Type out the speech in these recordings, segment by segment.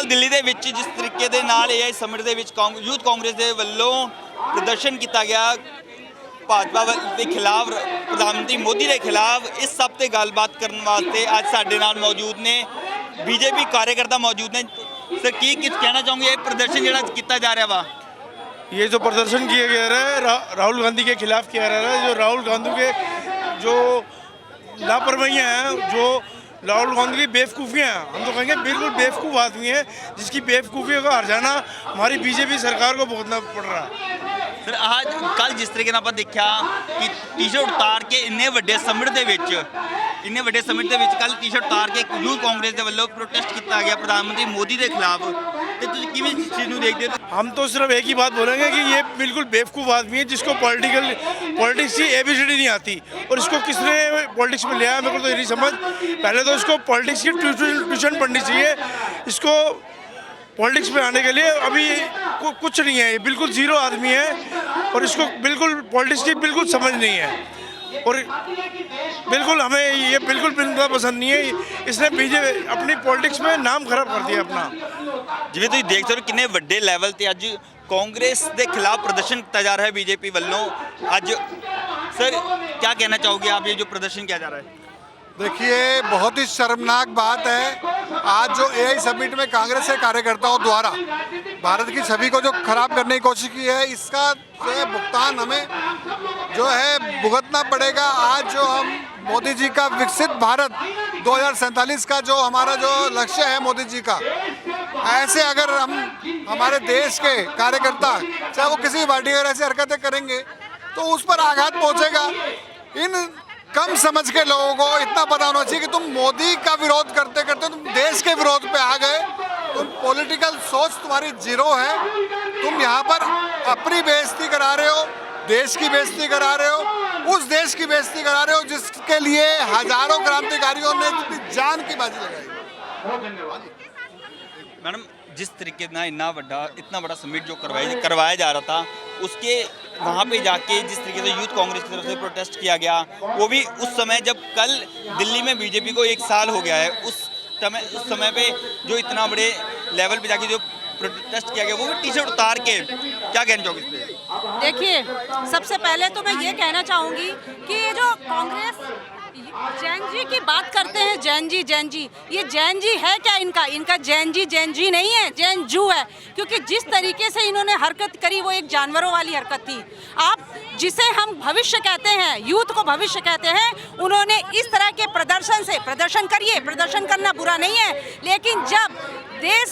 ਕੱਲ ਦਿੱਲੀ ਦੇ ਵਿੱਚ ਜਿਸ ਤਰੀਕੇ ਦੇ ਨਾਲ AI ਸਮਿਟ ਦੇ ਵਿੱਚ ਯੂਥ ਕਾਂਗਰਸ ਦੇ ਵੱਲੋਂ ਪ੍ਰਦਰਸ਼ਨ ਕੀਤਾ ਗਿਆ ਭਾਜਪਾ ਦੇ ਖਿਲਾਫ, ਪ੍ਰਧਾਨ ਮੰਤਰੀ ਮੋਦੀ ਦੇ ਖਿਲਾਫ, ਇਸ ਸਭ ਤੇ ਗੱਲਬਾਤ ਕਰਨ ਵਾਸਤੇ ਅੱਜ ਸਾਡੇ ਨਾਲ ਮੌਜੂਦ ਨੇ बीजेपी कार्यकर्ता मौजूद हैं। सर की कहना चाहूँगे ये प्रदर्शन जो किया जा रहा वा, ये जो प्रदर्शन किया गया है राहुल गांधी के खिलाफ किया जा रहा है। जो राहुल गांधी के जो लापरवाहियाँ हैं, जो राहुल गांधी की बेवकूफ़ियाँ हैं, हम तो कहेंगे बिल्कुल बेवकूफ़ आदमी है, जिसकी बेवकूफ़ियों का हर्जाना हमारी बीजेपी सरकार को भुगतना पड़ रहा है। सर आज कल जिस तरीके आप देखा कि टी-शर्ट उतार के इन्ने वड्डे समिट दे विच कल टी-शर्ट उतार के यूथ कांग्रेस के वल्लों प्रोटेस्ट किया गया प्रधानमंत्री मोदी के खिलाफ, तो किवें इस चीज़ नूं देखदे हो? हम तो सिर्फ एक ही बात बोलेंगे कि ये बिल्कुल बेवकूफ़ आदमी है, जिसको पॉलिटिक्स की ABCD नहीं आती, और इसको किसने पॉलिटिक्स में लिया है मेरे को तो ये नहीं समझ। पहले तो इसको पॉलिटिक्स की ट्यूशन पढ़नी चाहिए। इसको पॉलिटिक्स में आने के लिए अभी कुछ नहीं है, ये बिल्कुल ज़ीरो आदमी है, और इसको बिल्कुल पॉलिटिक्स की बिल्कुल समझ नहीं है, और बिल्कुल हमें ये बिल्कुल पसंद नहीं है। इसने बीजेपी अपनी पॉलिटिक्स में नाम खराब कर दिया अपना। जिवें तुसीं देख सकते हो कितने वड्डे लैवल ते अज कांग्रेस के खिलाफ प्रदर्शन किया जा रहा है बीजेपी वालों अज। सर क्या कहना चाहोगे आप, ये जो प्रदर्शन किया जा रहा है? देखिए, बहुत ही शर्मनाक बात है। आज जो AI समिट में कांग्रेस के कार्यकर्ताओं द्वारा भारत की छवि को जो खराब करने की कोशिश की है, इसका जो है भुगतान हमें जो है भुगतना पड़ेगा। आज जो हम मोदी जी का विकसित भारत 2047 का जो हमारा जो लक्ष्य है मोदी जी का, ऐसे अगर हम हमारे देश के कार्यकर्ता चाहे वो किसी पार्टी अगर ऐसी हरकतें करेंगे तो उस पर आघात पहुंचेगा। इन कम समझ के लोगों को इतना पता होना चाहिए कि तुम मोदी का विरोध करते करते तुम देश के विरोध पे आ गए। तुम पॉलिटिकल सोच तुम्हारी जीरो है। तुम यहाँ पर अपनी बेइज्जती करा रहे हो, देश की बेइज्जती करा रहे हो, उस देश की बेइज्जती करा रहे हो जिसके लिए हजारों क्रांतिकारियों ने अपनी जान की बाजी लगाई। मैडम जिस तरीके ना इतना बड़ा समिट जो करवाया जा रहा था, उसके वहाँ पे जाके जिस तरीके से यूथ कांग्रेस की तरफ से प्रोटेस्ट किया गया, वो भी उस समय जब कल दिल्ली में बीजेपी को 1 साल हो गया है, उस समय पे जो इतना बड़े लेवल पे जाके जो प्रोटेस्ट किया गया, वो भी टी-शर्ट उतार के, क्या कहना चाहोगे इस पर? देखिए, सबसे पहले तो मैं ये कहना चाहूँगी कि ये जो कांग्रेस जैन जी की बात करते हैं, जैन जी, ये जैन जी है क्या? इनका जैन जी नहीं है, जैन जू है। क्योंकि जिस तरीके से इन्होंने हरकत करी वो एक जानवरों वाली हरकत थी। आप जिसे हम भविष्य कहते हैं, यूथ को भविष्य कहते हैं, उन्होंने इस तरह के प्रदर्शन से प्रदर्शन करिए, प्रदर्शन करना बुरा नहीं है, लेकिन जब देश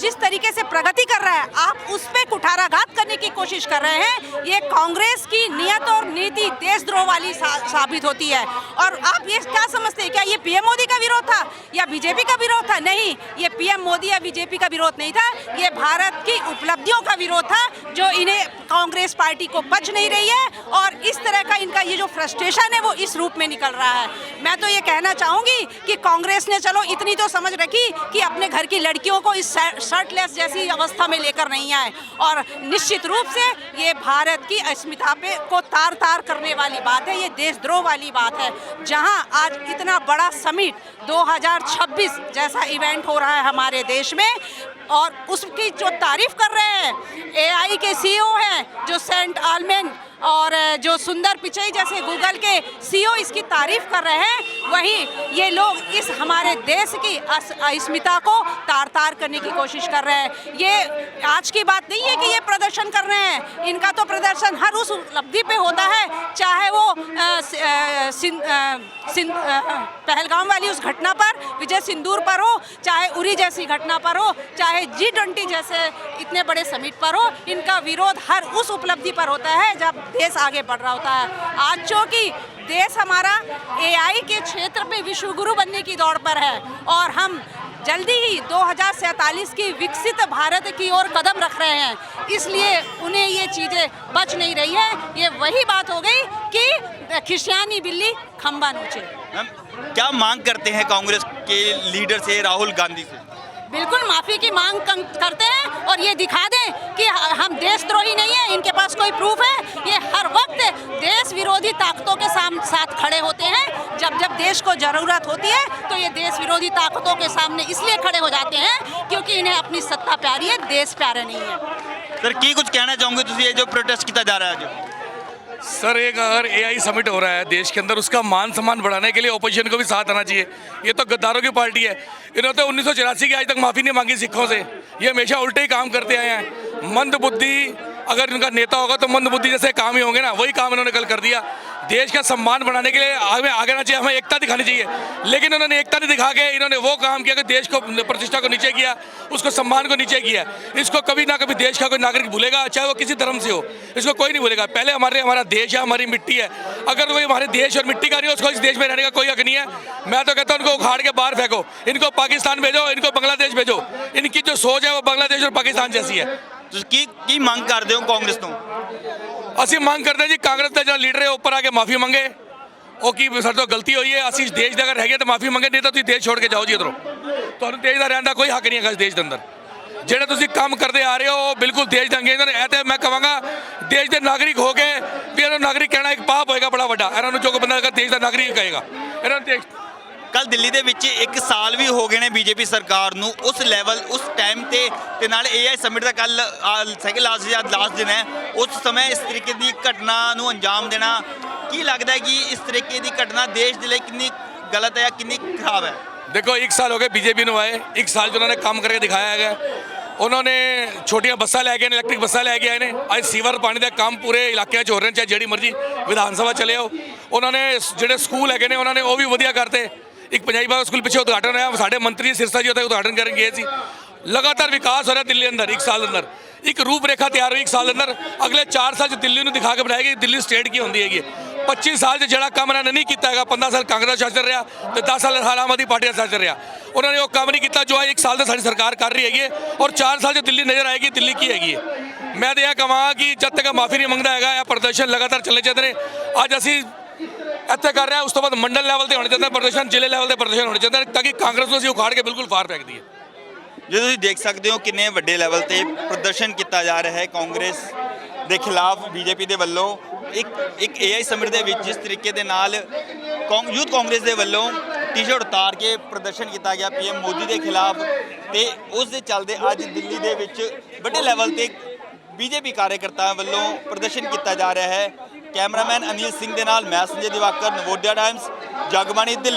जिस तरीके से प्रगति कर रहा है, आप उस पर कुठाराघात करने की कोशिश कर रहे हैं, ये कांग्रेस की नियत और नीति देशद्रोह वाली साबित होती है। और आप ये क्या समझते हैं, क्या ये PM मोदी का विरोध था या बीजेपी का विरोध था? नहीं, ये PM मोदी या बीजेपी का विरोध नहीं था, ये भारत की उपलब्धियों का विरोध था, जो इन्हें कांग्रेस पार्टी को बच नहीं रही है, और इस तरह का इनका ये जो फ्रस्ट्रेशन है वो इस रूप में निकल रहा है। मैं तो ये कहना चाहूँगी कि कांग्रेस ने चलो इतनी तो समझ रखी कि अपने घर की लड़कियों को इस शर्टलेस जैसी अवस्था में लेकर नहीं आए, और निश्चित रूप से ये भारत की अस्मिता पे को तार तार करने वाली बात है, ये देशद्रोह वाली बात है। जहां आज इतना बड़ा समिट 2026 जैसा इवेंट हो रहा है हमारे देश में, और उसकी जो तारीफ कर रहे हैं AI के CEO हैं जो सेंट आलमेंड, और जो सुंदर पिचई जैसे गूगल के CEO इसकी तारीफ कर रहे हैं, वहीं ये लोग इस हमारे देश की अस्मिता को तार तार करने की कोशिश कर रहे हैं। ये आज की बात नहीं है कि ये प्रदर्शन कर रहे हैं, इनका तो प्रदर्शन हर उस उपलब्धि पे होता है, चाहे वो पहलगाम वाली उस घटना पर, विजय सिंदूर पर हो, चाहे उरी जैसी घटना पर हो, चाहे G20 जैसे इतने बड़े समिट पर हो, इनका विरोध हर उस उपलब्धि पर होता है जब देश आगे बढ़ रहा होता है। आज चूँकि देश हमारा AI के क्षेत्र पे विश्व गुरु बनने की दौड़ पर है, और हम जल्दी ही 2047 की विकसित भारत की ओर कदम रख रहे हैं, इसलिए उन्हें ये चीज़ें बच नहीं रही हैं। ये वही बात हो गई कि खिसियानी बिल्ली खंबा नोचे। क्या मांग करते हैं कांग्रेस के लीडर से, राहुल गांधी से? बिल्कुल माफ़ी की मांग करते हैं, और ये दिखा दें कि हम देशद्रोही नहीं हैं, इनके पास कोई प्रूफ है। ये हर वक्त देश विरोधी ताकतों के साथ खड़े होते हैं। जब देश को ज़रूरत होती है तो ये देश विरोधी ताकतों के सामने इसलिए खड़े हो जाते हैं क्योंकि इन्हें अपनी सत्ता प्यारी है, देश प्यारा नहीं है। सर की कुछ कहना चाहोगे तुम ये जो प्रोटेस्ट किया जा रहा है जो सर एक अगर एआई समिट हो रहा है देश के अंदर, उसका मान सम्मान बढ़ाने के लिए ओपोजिशन को भी साथ आना चाहिए। ये तो गद्दारों की पार्टी है, इन्होंने तो 1984 की आज तक माफ़ी नहीं मांगी सिखों से। ये हमेशा उल्टे ही काम करते आए हैं। मंद बुद्धि अगर इनका नेता होगा तो मंद बुद्धि जैसे काम ही होंगे ना, वही काम इन्होंने कल कर दिया। देश का सम्मान बढ़ाने के लिए हमें आगे आना चाहिए, हमें एकता दिखानी चाहिए, लेकिन उन्होंने एकता नहीं दिखा के इन्होंने वो काम किया कि देश को प्रतिष्ठा को नीचे किया, उसको सम्मान को नीचे किया। इसको कभी ना कभी देश का कोई नागरिक भूलेगा, चाहे वो किसी धर्म से हो, इसको कोई नहीं भूलेगा। पहले हमारा देश है, हमारी मिट्टी है, अगर वही हमारे देश और मिट्टी का नहीं हो, उसको इस देश में रहने का कोई हक नहीं है। मैं तो कहता हूँ उनको उखाड़ के बाहर फेंको, इनको पाकिस्तान भेजो, इनको बांग्लादेश भेजो। इनकी जो सोच है वो बांग्लादेश और पाकिस्तान जैसी है। ਤੁਸੀਂ ਕੀ ਮੰਗ ਕਰਦੇ ਹੋ ਕਾਂਗਰਸ ਤੋਂ ਅਸੀਂ ਮੰਗ ਕਰਦੇ ਹਾਂ ਜੀ ਕਾਂਗਰਸ ਦਾ ਜਿਹੜਾ ਲੀਡਰ ਹੈ ਉੱਪਰ ਆ ਕੇ ਮਾਫੀ ਮੰਗੇ, ਉਹ ਕੀ ਸਾਡੇ ਤੋਂ ਗਲਤੀ ਹੋਈ ਹੈ, ਅਸੀਂ ਦੇਸ਼ ਦੇ ਅਗਰ ਹੈਗੇ ਤਾਂ ਮਾਫੀ ਮੰਗੇ, ਨਹੀਂ ਤਾਂ ਤੁਸੀਂ ਦੇਸ਼ ਛੋੜ ਕੇ ਜਾਓ ਜੀ ਇੱਧਰੋਂ। ਤੁਹਾਨੂੰ ਦੇਸ਼ ਦਾ ਰਹਿਣ ਦਾ ਕੋਈ ਹੱਕ ਨਹੀਂ ਹੈਗਾ ਇਸ ਦੇਸ਼ ਦੇ ਅੰਦਰ। ਜਿਹੜੇ ਤੁਸੀਂ ਕੰਮ ਕਰਦੇ ਆ ਰਹੇ ਹੋ ਉਹ ਬਿਲਕੁਲ ਦੇਸ਼ ਦੇ ਅੰਗੇਜ਼ ਨੇ। ਇਹ ਤੇ ਮੈਂ ਕਹਾਂਗਾ ਦੇਸ਼ ਦੇ ਨਾਗਰਿਕ ਹੋ ਕੇ ਵੀ ਇਹਨਾਂ ਨੂੰ ਨਾਗਰਿਕ ਕਹਿਣਾ ਇੱਕ ਪਾਪ ਹੋਏਗਾ ਬੜਾ ਵੱਡਾ। ਇਹਨਾਂ ਨੂੰ ਜੋ ਕੋਈ ਬੰਦਾ ਦੇਸ਼ ਦਾ ਨਾਗਰਿਕ ਕਹੇਗਾ, ਇਹਨਾਂ ਨੂੰ ਦੇਸ਼ ਕੱਲ ਦਿੱਲੀ ਦੇ ਵਿੱਚ 1 ਸਾਲ ਵੀ ਹੋ ਗਏ ਨੇ ਬੀਜੇਪੀ ਸਰਕਾਰ ਨੂੰ ਉਸ ਲੈਵਲ ਉਸ ਟਾਈਮ ਤੇ ਨਾਲ AI ਸਮਿਟ ਦਾ ਕੱਲ ਸੈਕਿੰਡ ਲਾਸਟ ਦਿਨ ਹੈ, ਉਸ ਸਮੇਂ ਇਸ ਤਰੀਕੇ ਦੀ ਘਟਨਾ ਨੂੰ ਅੰਜਾਮ ਦੇਣਾ ਕੀ ਲੱਗਦਾ ਹੈ ਕਿ ਇਸ ਤਰੀਕੇ ਦੀ ਘਟਨਾ ਦੇਸ਼ ਦੇ ਲਈ ਕਿੰਨੀ ਗਲਤ ਹੈ ਜਾਂ ਕਿੰਨੀ ਖਰਾਬ ਹੈ? देखो 1 साल हो गए बीजेपी ਨੂੰ ਆਏ, 1 ਸਾਲ 'ਚ ਉਹਨਾਂ ਨੇ ਕੰਮ ਕਰਕੇ ਦਿਖਾਇਆ ਹੈਗਾ। ਉਹਨਾਂ ਨੇ ਛੋਟੀਆਂ ਬੱਸਾਂ ਲੈ ਕੇ ਆਏ ਨੇ, ਇਲੈਕਟ੍ਰਿਕ ਬੱਸਾਂ ਲੈ ਕੇ ਆਏ ਨੇ। ਅੱਜ ਸੀਵਰ ਪਾਣੀ ਦਾ ਕੰਮ ਪੂਰੇ ਇਲਾਕਿਆਂ 'ਚ ਹੋ ਰਹੇ ਨੇ, ਚਾਹੇ ਜਿਹੜੀ ਮਰਜ਼ੀ ਵਿਧਾਨ ਸਭਾ ਚਲੇ ਆਓ। ਉਹਨਾਂ ਨੇ ਜਿਹੜੇ ਸਕੂਲ ਹੈਗੇ ਨੇ ਉਹਨਾਂ ਨੇ ਉਹ ਵੀ ਵਧੀਆ ਕਰਤੇ। ਇੱਕ ਪੰਜਾਬੀ ਬਾਗ ਸਕੂਲ ਪਿੱਛੇ ਉਦਘਾਟਨ ਹੋਇਆ, ਸਾਡੇ ਮੰਤਰੀ ਸਿਰਸਾ ਜੀ ਉੱਥੇ ਉਦਘਾਟਨ ਕਰਨ ਗਏ ਸੀ। ਲਗਾਤਾਰ ਵਿਕਾਸ ਹੋ ਰਿਹਾ ਦਿੱਲੀ ਅੰਦਰ 1 ਸਾਲ ਅੰਦਰ। ਇੱਕ ਰੂਪ ਰੇਖਾ ਤਿਆਰ ਹੋਈ 1 ਸਾਲ ਅੰਦਰ, ਅਗਲੇ 4 ਸਾਲ 'ਚ ਦਿੱਲੀ ਨੂੰ ਦਿਖਾ ਕੇ ਬਣਾਏਗੀ ਦਿੱਲੀ ਸਟੇਟ ਕੀ ਹੁੰਦੀ ਹੈਗੀ। 25 ਸਾਲ 'ਚ ਜਿਹੜਾ ਕੰਮ ਇਹਨਾਂ ਨੇ ਨਹੀਂ ਕੀਤਾ ਹੈਗਾ, 15 ਸਾਲ ਕਾਂਗਰਸ ਸ਼ਾਸਨ ਰਿਹਾ ਤੇ 10 ਸਾਲ ਆਮ ਆਦਮੀ ਪਾਰਟੀ ਦਾ ਸ਼ਾਸਨ ਰਿਹਾ, ਉਹਨਾਂ ਨੇ ਉਹ ਕੰਮ ਨਹੀਂ ਕੀਤਾ ਜੋ 1 ਸਾਲ ਦਾ ਸਾਡੀ ਸਰਕਾਰ ਕਰ ਰਹੀ ਹੈਗੀ ਹੈ। ਔਰ 4 ਸਾਲ 'ਚ ਦਿੱਲੀ ਨਜ਼ਰ ਆਏਗੀ ਦਿੱਲੀ ਕੀ ਹੈਗੀ ਹੈ। ਮੈਂ ਤਾਂ ਇਹ ਕਹਾਂ ਕਿ ਜਦ ਤੱਕ ਮਾਫੀ ਨਹੀਂ ਮੰਗਦਾ ਹੈਗਾ ਇਹ ਪ੍ਰਦਰਸ਼ਨ ਲਗਾਤਾਰ ਚੱਲੇ ਜਾਂਦੇ ਨੇ। ਅੱਜ ਅਸੀਂ ਇੱਥੇ ਕਰ ਰਹੇ ਹਾਂ, ਉਸ ਤੋਂ ਬਾਅਦ ਮੰਡਲ ਲੈਵਲ ਤੇ ਹੋਣੇ ਚਾਹੀਦੇ ਪ੍ਰਦਰਸ਼ਨ, ਜ਼ਿਲ੍ਹੇ ਲੈਵਲ ਤੇ ਪ੍ਰਦਰਸ਼ਨ ਹੋਣੇ ਚਾਹੀਦੇ ਤਾਂ ਕਿ ਕਾਂਗਰਸ ਨੂੰ ਅਸੀਂ ਉਖਾੜ ਕੇ ਬਿਲਕੁਲ ਫਾਰ ਫੈਂਕ ਦਈਏ। ਜੇ ਤੁਸੀਂ ਦੇਖ ਸਕਦੇ ਹੋ ਕਿੰਨੇ ਵੱਡੇ ਲੈਵਲ ਤੇ ਪ੍ਰਦਰਸ਼ਨ ਕੀਤਾ ਜਾ ਰਿਹਾ ਹੈ ਕਾਂਗਰਸ ਦੇ ਖਿਲਾਫ ਬੀਜੇਪੀ ਦੇ ਵੱਲੋਂ। ਇੱਕ AI ਸਮਿਟ ਦੇ ਵਿੱਚ ਜਿਸ ਤਰੀਕੇ ਦੇ ਨਾਲ ਯੂਥ ਕਾਂਗਰਸ ਦੇ ਵੱਲੋਂ ਟੀ-ਸ਼ਰਟ ਉਤਾਰ ਕੇ ਪ੍ਰਦਰਸ਼ਨ ਕੀਤਾ ਗਿਆ PM ਮੋਦੀ ਦੇ ਖਿਲਾਫ, ਤੇ ਉਸ ਦੇ ਚੱਲਦੇ ਅੱਜ ਦਿੱਲੀ ਦੇ ਵਿੱਚ ਵੱਡੇ ਲੈਵਲ ਤੇ ਬੀਜੇਪੀ ਕਾਰਜਕਰਤਾਵਾਂ ਵੱਲੋਂ ਪ੍ਰਦਰਸ਼ਨ ਕੀਤਾ ਜਾ ਰਿਹਾ ਹੈ। ਕੈਮਰਾਮੈਨ ਅਨਿਲ ਸਿੰਘ ਦੇ ਨਾਲ ਮੈਂ ਸੰਜੇ ਦਿਵਾਕਰ, ਨਵੋਦਿਆ ਟਾਈਮਸ, ਜਗਬਾਣੀ ਦਿੱਲੀ।